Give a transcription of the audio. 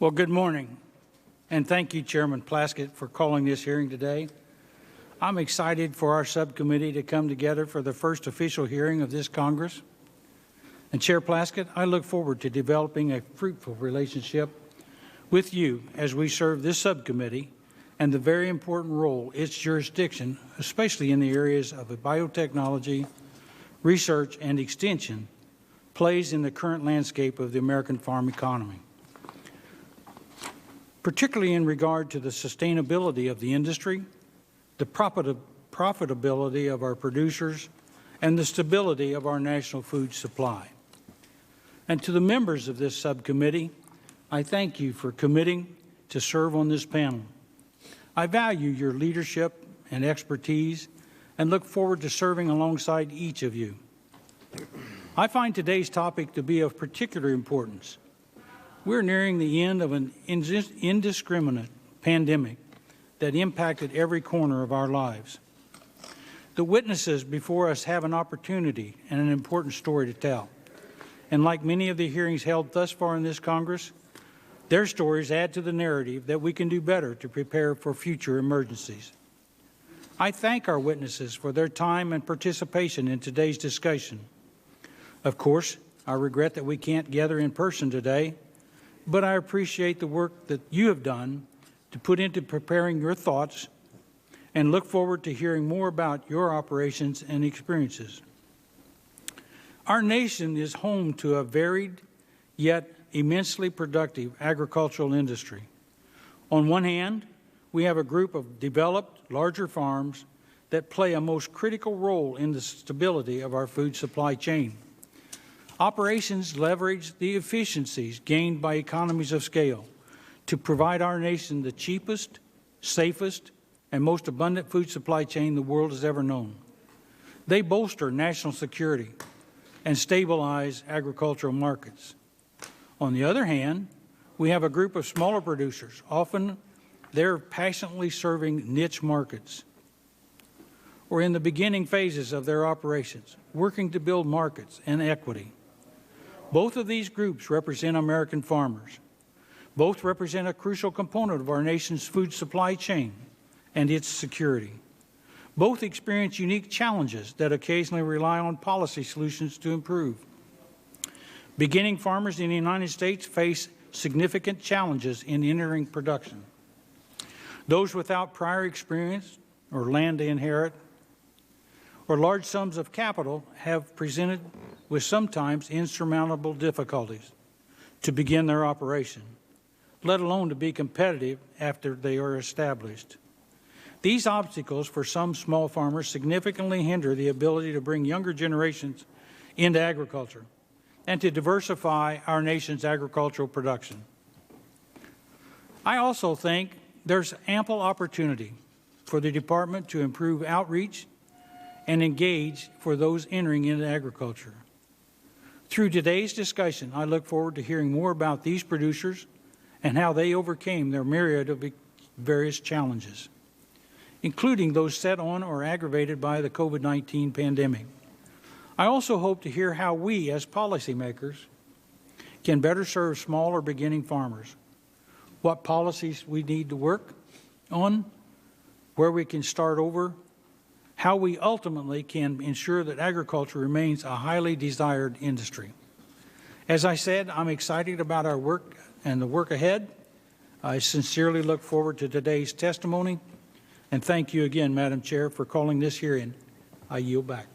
Well, good morning, and thank you, Chairman Plaskett, for calling this hearing today. I'm excited for our subcommittee to come together for the first official hearing of this Congress. And Chair Plaskett, I look forward to developing a fruitful relationship with you as we serve this subcommittee and the very important role its jurisdiction, especially in the areas of biotechnology, research, and extension, plays in the current landscape of the American farm economy, particularly in regard to the sustainability of the industry, the profitability of our producers, and the stability of our national food supply. And to the members of this subcommittee, I thank you for committing to serve on this panel. I value your leadership and expertise and look forward to serving alongside each of you. I find today's topic to be of particular importance. We're nearing the end of an indiscriminate pandemic that impacted every corner of our lives. The witnesses before us have an opportunity and an important story to tell. And like many of the hearings held thus far in this Congress, their stories add to the narrative that we can do better to prepare for future emergencies. I thank our witnesses for their time and participation in today's discussion. Of course, I regret that we can't gather in person today, but I appreciate the work that you have done to put into preparing your thoughts and look forward to hearing more about your operations and experiences. Our nation is home to a varied yet immensely productive agricultural industry. On one hand, we have a group of developed, larger farms that play a most critical role in the stability of our food supply chain. Operations leverage the efficiencies gained by economies of scale to provide our nation the cheapest, safest, and most abundant food supply chain the world has ever known. They bolster national security and stabilize agricultural markets. On the other hand, we have a group of smaller producers. Often they're passionately serving niche markets or in the beginning phases of their operations, working to build markets and equity. Both of these groups represent American farmers. Both represent a crucial component of our nation's food supply chain and its security. Both experience unique challenges that occasionally rely on policy solutions to improve. Beginning farmers in the United States face significant challenges in entering production. Those without prior experience or land to inherit or large sums of capital have presented with sometimes insurmountable difficulties to begin their operation, let alone to be competitive after they are established. These obstacles for some small farmers significantly hinder the ability to bring younger generations into agriculture and to diversify our nation's agricultural production. I also think there's ample opportunity for the Department to improve outreach and engage for those entering into agriculture. Through today's discussion, I look forward to hearing more about these producers and how they overcame their myriad of various challenges, including those set on or aggravated by the COVID-19 pandemic. I also hope to hear how we, as policymakers, can better serve small or beginning farmers, what policies we need to work on, where we can start over, how we ultimately can ensure that agriculture remains a highly desired industry. As I said, I'm excited about our work and the work ahead. I sincerely look forward to today's testimony, and thank you again, Madam Chair, for calling this hearing. I yield back.